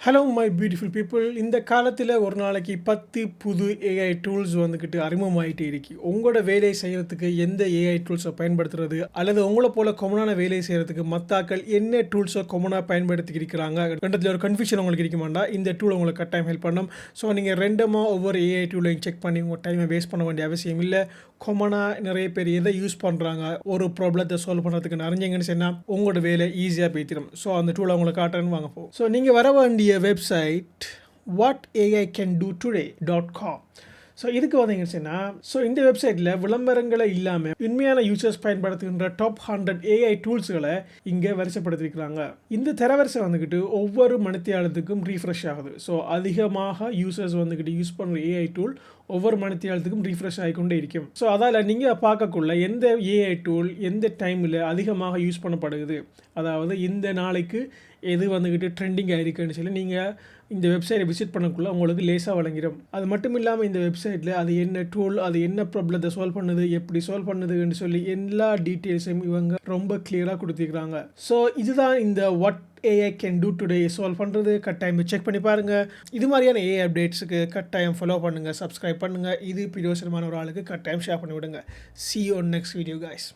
Hello my beautiful people. இந்த காலத்தில் ஒரு நாளைக்கு 10 புது ஏஐ டூல்ஸ் வந்துக்கிட்டு அறிமுகமாகிட்டே இருக்கு. உங்களோட வேலையை செய்கிறதுக்கு எந்த ஏஐ டூல்ஸை பயன்படுத்துறது, அல்லது உங்களை போல கொமனான வேலையை செய்கிறதுக்கு மத்தாக்கள் என்ன டூல்ஸை கொமனாக பயன்படுத்தி இருக்கிறாங்க ரெண்டத்தில் ஒரு கன்ஃபியூஷன் உங்களுக்கு இருக்குமாண்டா இந்த டூல் உங்களுக்கு கட்டாயம் ஹெல்ப் பண்ணும். ஸோ நீங்கள் ரெண்டமாக ஒவ்வொரு ஏஐ டூலையும் செக் பண்ணி உங்கள் டைமை வேஸ்ட் பண்ண வேண்டிய அவசியம் இல்லை. கொமனாக நிறைய பேர் எதை யூஸ் பண்ணுறாங்க ஒரு ப்ராப்ளத்தை சால்வ் பண்ணுறதுக்கு அறிஞ்சிங்கன்னு சொன்னால் உங்களோட வேலை ஈஸியாக போய்த்திடும். ஸோ அந்த டூலை உங்களுக்கு காட்டுறேன்னு வாங்க போகும். ஸோ நீங்கள் வர வேண்டிய வெப்சைட் whataicandotoday.com. ஸோ இதுக்கு வந்தீங்கன்னு சொன்னால் இந்த வெப்சைட்டில் விளம்பரங்களை இல்லாமல் உண்மையான யூசர்ஸ் பயன்படுத்துகின்ற டாப் 100 ஏஐ டூல்ஸ்களை இங்கே வரிசைப்படுத்திருக்கிறாங்க. இந்த தரவரிசை வந்துக்கிட்டு ஒவ்வொரு மணித்தியாலத்துக்கும் ரீஃப்ரெஷ் ஆகுது. ஸோ அதிகமாக யூசர்ஸ் வந்துக்கிட்டு யூஸ் பண்ணுற ஏஐ டூல் ஒவ்வொரு மணித்தியாலத்துக்கும் ரீஃப்ரெஷ் ஆகிக்கொண்டே இருக்கும். ஸோ அதால் நீங்கள் பார்க்கக்குள்ள எந்த ஏஐ டூல் எந்த டைமில் அதிகமாக யூஸ் பண்ணப்படுது, அதாவது இந்த நாளைக்கு எது வந்துக்கிட்டு ட்ரெண்டிங் ஆகிருக்குன்னு சொல்லி நீங்கள் இந்த வெப்சைட்டை விசிட் பண்ணக்குள்ள உங்களுக்கு லேசாக வழங்கிடும். அது மட்டும் இல்லாமல் இந்த வெப்சைட்டில் அது என்ன டூல், அது என்ன ப்ராப்ளத்தை சால்வ் பண்ணுது, எப்படி சால்வ் பண்ணுதுன்னு சொல்லி எல்லா டீட்டெயில்ஸையும் இவங்க ரொம்ப கிளியராக கொடுத்துருக்குறாங்க. ஸோ இதுதான் இந்த what AI can do today solve பண்ணுறது. கட்டாயம் செக் பண்ணி பாருங்கள். இது மாதிரியான ஏஐ அப்டேட்ஸுக்கு கட்டாயம் ஃபாலோ பண்ணுங்கள், சப்ஸ்கிரைப் பண்ணுங்கள். இது பிரயோசனமான ஒரு ஆளுக்கு கட்டாயம் ஷேர் பண்ணி விடுங்க. See you on next video guys.